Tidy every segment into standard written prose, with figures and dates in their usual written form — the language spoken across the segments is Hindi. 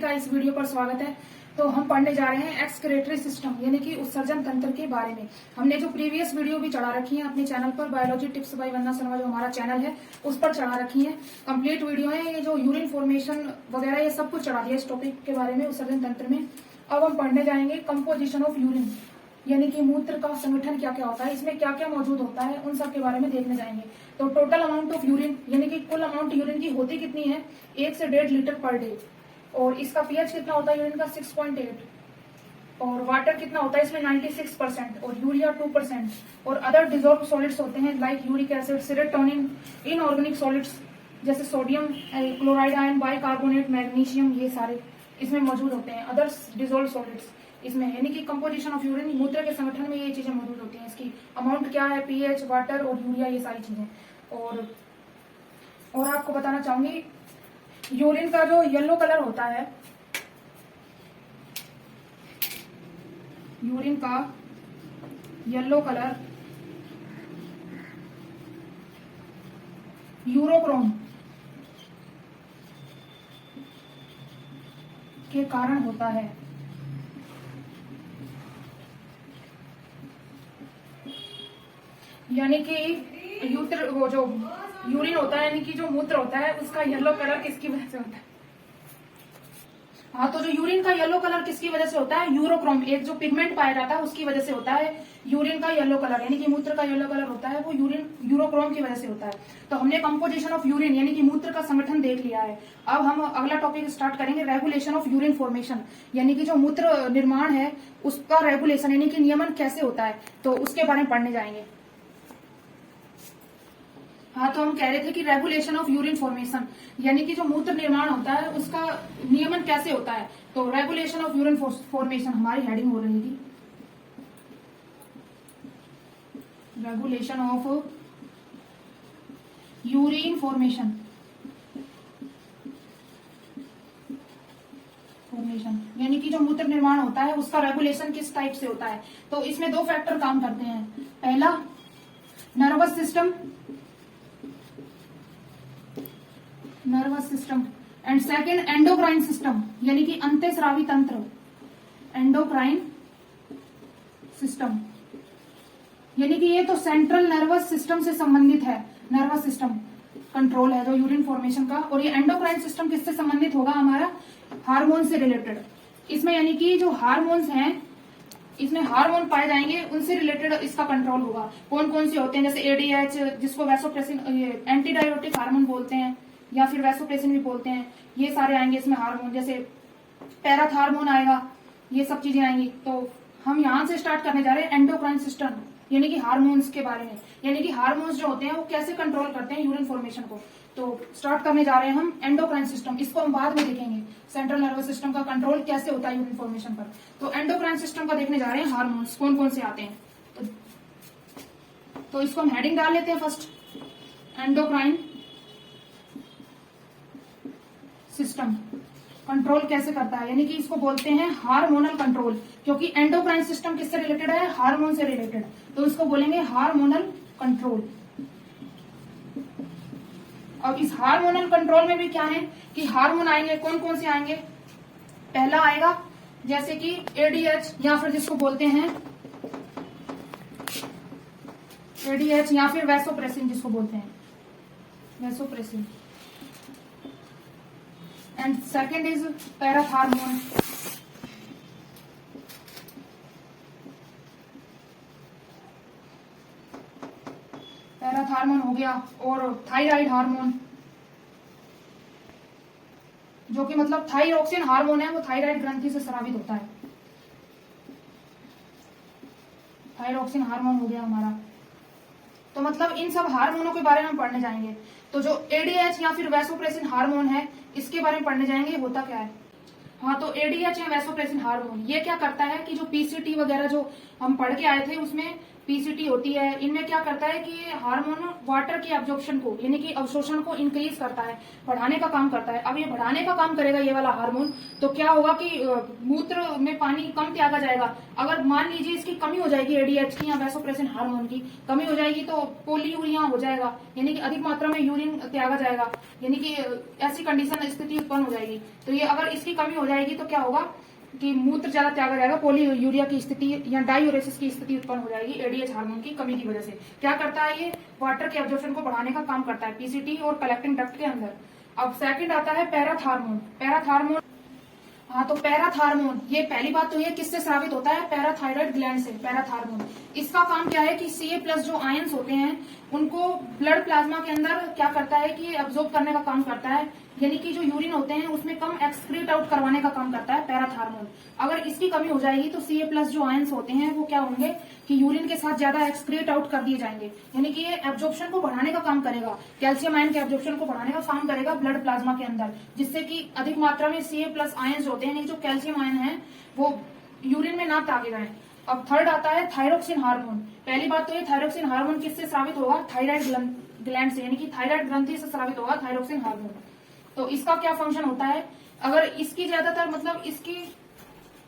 का इस वीडियो पर स्वागत है। तो हम पढ़ने जा रहे हैं एक्सक्रीटरी सिस्टम यानी कि उत्सर्जन तंत्र के बारे में। हमने जो प्रीवियस वीडियो भी चढ़ा रखी है अपने चैनल पर, बायोलॉजी टिप्स बाय वंदना शर्मा जो हमारा चैनल है उस पर चढ़ा रखी है। कंप्लीट वीडियो है ये, जो यूरिन फॉर्मेशन वगैरह ये सब कुछ चढ़ा दिया इस टॉपिक के बारे में, उत्सर्जन तंत्र में। अब हम पढ़ने जाएंगे कंपोजिशन ऑफ यूरिन यानी कि मूत्र का संगठन क्या क्या होता है, इसमें क्या क्या मौजूद होता है, उन सब के बारे में देखने जाएंगे। तो टोटल अमाउंट ऑफ यूरिन यानी कि कुल अमाउंट यूरिन की होती कितनी है, 1 से 1.5 लीटर पर डे। और इसका पीएच कितना होता है यूरिन का, 6.8। और वाटर कितना होता है इसमें, 96%। और यूरिया 2%। और अदर डिजोल्व सॉलिड्स होते हैं like uric acid, serotonin, inorganic solids जैसे sodium chloride ion, bicarbonate, magnesium, ये सारे इसमें मौजूद होते हैं अदर डिजोल्व सॉलिड्स इसमें। यानी कि कंपोजिशन ऑफ यूरिन मूत्र के संगठन में ये चीजें मौजूद होती हैं। इसकी अमाउंट क्या है, पीएच, वाटर और यूरिया, ये सारी चीजें। और आपको बताना चाहूंगी यूरिन का जो येलो कलर होता है, यूरिन का येलो कलर यूरोक्रोम के कारण होता है। यानी कि वो जो यूरिन होता है यानी कि जो मूत्र होता है उसका येलो कलर किसकी वजह से होता है। हाँ, तो जो यूरिन का येलो कलर किसकी वजह से होता है, यूरोक्रोम, एक जो पिगमेंट पाया जाता है उसकी वजह से होता है यूरिन का येलो कलर। यानी कि मूत्र का येलो कलर होता है वो यूरोक्रोम की वजह से होता है। तो हमने कंपोजिशन ऑफ यूरिन यानी कि मूत्र का संगठन देख लिया है। अब हम अगला टॉपिक स्टार्ट करेंगे, रेगुलेशन ऑफ यूरिन फॉर्मेशन यानी कि जो मूत्र निर्माण है उसका रेगुलेशन यानी कि नियमन कैसे होता है, तो उसके बारे में पढ़ने जाएंगे। हाँ, तो हम कह रहे थे कि रेगुलेशन ऑफ यूरिन फॉर्मेशन यानी कि जो मूत्र निर्माण होता है उसका नियमन कैसे होता है। तो रेगुलेशन ऑफ यूरिन फॉर्मेशन हमारी हेडिंग हो रही थी, रेगुलेशन ऑफ यूरिन फॉर्मेशन यानी कि जो मूत्र निर्माण होता है उसका रेगुलेशन किस टाइप से होता है। तो इसमें दो फैक्टर काम करते हैं, पहला nervous system and second endocrine system यानी कि अंतःस्रावी तंत्र, एंडोक्राइन सिस्टम। यानी कि ये तो सेंट्रल नर्वस सिस्टम से संबंधित है, नर्वस सिस्टम कंट्रोल है जो यूरिन फॉर्मेशन का। और ये एंडोक्राइन सिस्टम किससे संबंधित होगा, हमारा हार्मोन से रिलेटेड। इसमें यानी कि जो हार्मोन्स हैं, इसमें हार्मोन पाए जाएंगे उनसे रिलेटेड इसका कंट्रोल होगा। कौन कौन से होते हैं, जैसे एडीएच जिसको वैसोप्रेसिन, एंटीडायोटिक हार्मोन बोलते हैं या फिर वैसोप्रेसिन भी बोलते हैं, ये सारे आएंगे इसमें हार्मोन। जैसे पैराथार्मोन आएगा, ये सब चीजें आएंगी। तो हम यहाँ से स्टार्ट करने जा रहे हैं एंडोक्राइन सिस्टम यानी कि हार्मोन्स के बारे में, यानी कि हार्मोन्स जो होते हैं वो कैसे कंट्रोल करते हैं यूरिन फॉर्मेशन को। तो स्टार्ट करने जा रहे हैं हम एंडोक्राइन सिस्टम, इसको हम बाद में देखेंगे सेंट्रल नर्वस सिस्टम का कंट्रोल कैसे होता है यूरिन फॉर्मेशन पर। तो एंडोक्राइन सिस्टम का देखने जा रहे हैं हार्मोन्स कौन कौन से आते हैं। तो इसको हम हेडिंग डाल लेते हैं फर्स्ट, एंडोक्राइन सिस्टम कंट्रोल कैसे करता है, यानी कि इसको बोलते हैं हार्मोनल कंट्रोल, क्योंकि एंडोक्राइन सिस्टम किससे रिलेटेड है, हार्मोन से रिलेटेड। तो इसको बोलेंगे हार्मोनल कंट्रोल। अब इस हार्मोनल कंट्रोल में भी क्या है कि हार्मोन आएंगे, कौन कौन से आएंगे। पहला आएगा जैसे कि एडीएच या फिर जिसको बोलते हैं एडीएच या फिर वैसोप्रेसिन जिसको बोलते हैं vasopressin. And second is parathormone. Parathormone हो गया। और थायराइड हार्मोन जो कि मतलब थायरोक्सिन हार्मोन है, वो थायराइड ग्रंथि से स्रावित होता है। थायरोक्सिन हार्मोन हो गया हमारा। तो मतलब इन सब हार्मोनों के बारे में हम पढ़ने जाएंगे। तो जो एडीएच या फिर वैसोप्रेसिन हार्मोन है इसके बारे में पढ़ने जाएंगे, होता क्या है। हाँ, तो एडीएच या वैसोप्रेसिन हार्मोन ये क्या करता है कि जो पीसीटी वगैरह जो हम पढ़ के आए थे उसमें पीसीटी होती है, इनमें क्या करता है कि ये हार्मोन वाटर की एब्जॉर्प्शन को यानी कि अवशोषण को इंक्रीज करता है, बढ़ाने का काम करता है। अब ये बढ़ाने का काम करेगा ये वाला हार्मोन, तो क्या होगा कि मूत्र में पानी कम त्यागा जाएगा। अगर मान लीजिए इसकी कमी हो जाएगी, एडीएच की या वैसोप्रेसिन हार्मोन की कमी हो जाएगी, तो पोलीयूरिया हो जाएगा, यानी कि अधिक मात्रा में यूरिन त्यागा जाएगा, यानी कि ऐसी कंडीशन स्थिति उत्पन्न हो जाएगी। तो ये अगर इसकी कमी हो जाएगी तो क्या होगा कि मूत्र ज्यादा त्यागा जाएगा, पोलीयूरिया की स्थिति या डायूरेसिस की स्थिति उत्पन्न हो जाएगी एडीएच हार्मोन की कमी की वजह से। क्या करता है, ये वाटर के एब्जॉर्प्शन को बढ़ाने का काम करता है पीसीटी और कलेक्टिंग डक्ट के अंदर। अब सेकंड आता है पैराथार्मोन। पैराथार्मोन, हाँ, तो पैराथार्मोन, ये पहली बात तो ये किससे स्रावित होता है, पैराथायराइड ग्लैंड से। पैराथार्मोन इसका काम क्या है कि Ca+ जो आयंस होते हैं उनको ब्लड प्लाज्मा के अंदर क्या करता है कि एब्जॉर्ब करने का काम करता है, यानी कि जो यूरिन होते हैं उसमें कम एक्सक्रीट आउट करवाने का काम करता है पैराथार्मोन। अगर इसकी कमी हो जाएगी तो Ca+ जो आयंस होते हैं वो क्या होंगे कि यूरिन के साथ ज्यादा एक्सक्रीट आउट कर दिए जाएंगे, यानी कि ये एब्जॉर्प्शन को बढ़ाने का काम करेगा, कैल्शियम आयन के एब्जॉर्प्शन को बढ़ाने का काम करेगा ब्लड प्लाज्मा के अंदर, जिससे कि अधिक मात्रा में Ca+ आयंस होते हैं, जो कैल्शियम आयन है वो यूरिन में ना त्यागे जाए। अब थर्ड आता है थायरोक्सिन हार्मोन। पहली बात तो ये थायरोक्सिन हार्मोन किससे स्रावित होगा, थायराइड ग्लैंड से, यानी कि थायराइड ग्रंथि से स्रावित होगा थायरोक्सिन हार्मोन। तो इसका क्या फंक्शन होता है, अगर इसकी ज्यादातर मतलब इसकी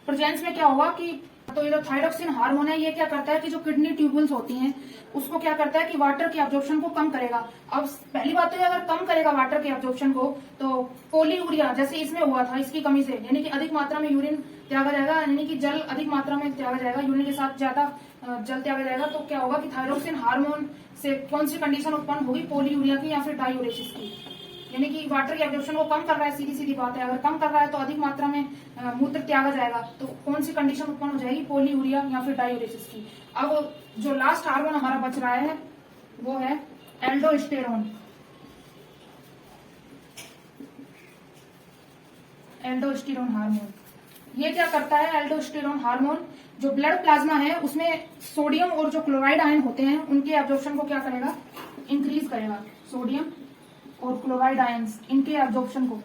प्रेजेंस में क्या होगा कि तो ये जो थायरोक्सिन हार्मोन है ये क्या करता है कि जो किडनी ट्यूबुल्स होती हैं उसको क्या करता है कि वाटर की एब्जॉर्प्शन को कम करेगा। अब पहली बात तो ये अगर कम करेगा वाटर के एब्जॉर्प्शन को तो पोलीयूरिया जैसे इसमें हुआ था इसकी कमी से, यानी कि अधिक मात्रा में यूरिन त्यागा जाएगा, यानी कि जल अधिक मात्रा में त्यागा जाएगा, यूरिन के साथ ज्यादा जल त्यागा जाएगा। तो क्या होगा कि थायरोक्सिन हार्मोन से कौन सी कंडीशन उत्पन्न होगी, पोलीयूरिया की या फिर डायूरेसिस की, यानी कि वाटर की एब्जॉर्प्शन को कम कर रहा है, सीधी सीधी बात है। अगर कम कर रहा है तो अधिक मात्रा में मूत्र त्यागा जाएगा, तो कौन सी कंडीशन उत्पन्न हो जाएगी, पोलीयूरिया या फिर डायूरेसिस की। अब जो लास्ट हार्मोन हमारा बच रहा है वो है एल्डोस्टेरोन। एल्डोस्टेरोन हार्मोन ये क्या करता है, एल्डोस्टेरोन हार्मोन जो ब्लड प्लाज्मा है उसमें सोडियम और जो क्लोराइड आयन होते हैं उनके एब्जॉर्प्शन को क्या करेगा, इंक्रीज करेगा। सोडियम और क्लोराइड आयंस इनके एब्जॉर्प्शन को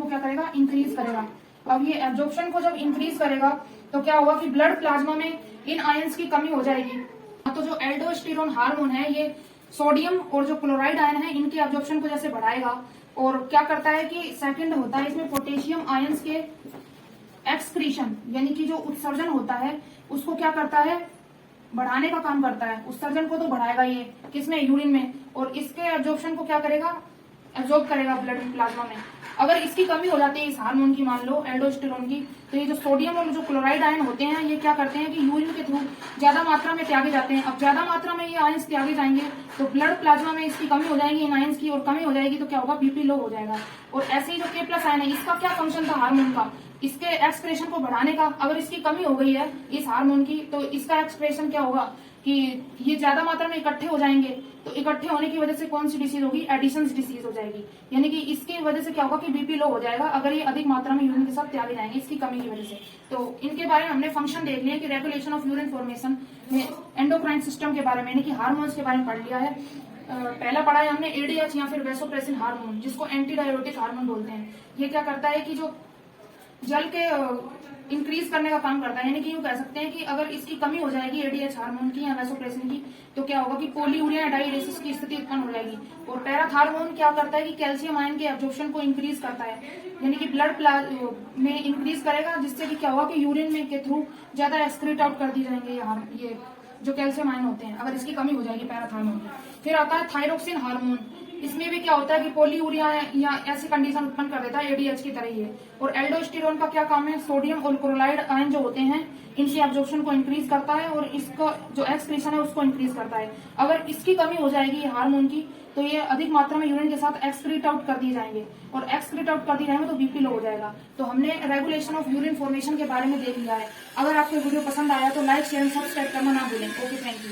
क्या करेगा, इंक्रीज करेगा। अब ये एब्जॉर्प्शन को जब इंक्रीज करेगा तो क्या होगा कि ब्लड प्लाज्मा में इन आयंस की कमी हो जाएगी। तो जो एल्डोस्टेरोन हार्मोन है ये सोडियम और जो क्लोराइड आयन है इनके एब्जॉर्प्शन को जैसे बढ़ाएगा, और क्या करता है कि सेकंड होता है इसमें पोटेशियम आयंस के एक्सक्रीशन, यानी कि जो उत्सर्जन होता है उसको क्या करता है, बढ़ाने का काम करता है। उत्सर्जन को तो बढ़ाएगा ये किसमें, यूरिन में, और इसके एब्जॉर्प्शन को क्या करेगा, एब्जॉर्ब करेगा ब्लड प्लाज्मा में। अगर इसकी कमी हो जाती है इस हार्मोन की, मान लो एल्डोस्टेरोन की, तो ये जो सोडियम और जो क्लोराइड आयन होते हैं ये क्या करते हैं कि यूरिन के थ्रू ज्यादा मात्रा में त्यागे जाते हैं। अब ज्यादा मात्रा में ये आयंस त्यागे जाएंगे तो ब्लड प्लाज्मा में इसकी कमी हो जाएगी इन आयंस की, और कमी हो जाएगी तो क्या होगा, बीपी लो हो जाएगा। और ऐसे ही जो K+ आयन है इसका क्या फंक्शन था हार्मोन का, इसके एक्सप्रेशन को बढ़ाने का। अगर इसकी कमी हो गई है इस हार्मोन की तो इसका एक्सप्रेशन क्या होगा कि ये ज्यादा मात्रा में इकट्ठे हो जाएंगे, तो इकट्ठे होने की वजह से कौन सी डिसीज होगी, एडिशंस डिसीज हो जाएगी, यानी कि इसकी वजह से क्या होगा कि बीपी लो हो जाएगा अगर ये अधिक मात्रा में यूरिन के साथ त्यागे जाएंगे इसकी कमी की वजह से। तो इनके बारे में हमने फंक्शन देख लिया कि रेगुलेशन ऑफ यूरिन फॉर्मेशन में एंडोक्राइन सिस्टम के बारे में यानी कि हार्मोन्स के बारे में पढ़ लिया है। पहला पढ़ा है हमने एडीएच या फिर वैसोप्रेसिन हार्मोन, जिसको एंटी डायबिटिक हार्मोन बोलते हैं। ये क्या करता है कि जो जल के इंक्रीज करने का काम करता है, यानी कि यूं कह सकते हैं कि अगर इसकी कमी हो जाएगी एडीएच हार्मोन की या वैसोप्रेसिन की तो क्या होगा कि पोलीयूरिया डायूरेसिस की स्थिति उत्पन्न हो जाएगी। और पैराथार्मोन क्या करता है कि कैल्शियम आयन के एब्जॉर्प्शन को इंक्रीज करता है, यानी कि ब्लड में इंक्रीज करेगा, जिससे कि क्या होगा कि यूरिन में के थ्रू ज्यादा एक्सक्रीट आउट कर दी जाएंगे ये जो कैल्शियम आयन होते हैं, अगर इसकी कमी हो जाएगी पैराथार्मोन। फिर आता है थायरोक्सिन हार्मोन। इसमें भी क्या होता है कि पोलीयूरिया या ऐसी कंडीशन उत्पन्न कर देता है एडीएच की तरह ही है। और एल्डोस्टेरोन का क्या काम है, सोडियम और क्लोराइड आयन जो होते हैं इनकी एब्जॉर्प्शन को इंक्रीज करता है और इसका जो एक्सक्रीशन है उसको इंक्रीज करता है। अगर इसकी कमी हो जाएगी हार्मोन की तो ये अधिक मात्रा में यूरिन के साथ एक्सक्रीट आउट कर दिए जाएंगे, और एक्सक्रीट आउट कर दिए जाएंगे तो बीपी लो हो जाएगा। तो हमने रेगुलेशन ऑफ यूरिन फॉर्मेशन के बारे में देख लिया है। अगर आपको वीडियो पसंद आया तो लाइक शेयर सब्सक्राइब करना ना भूलें। Okay, thank you.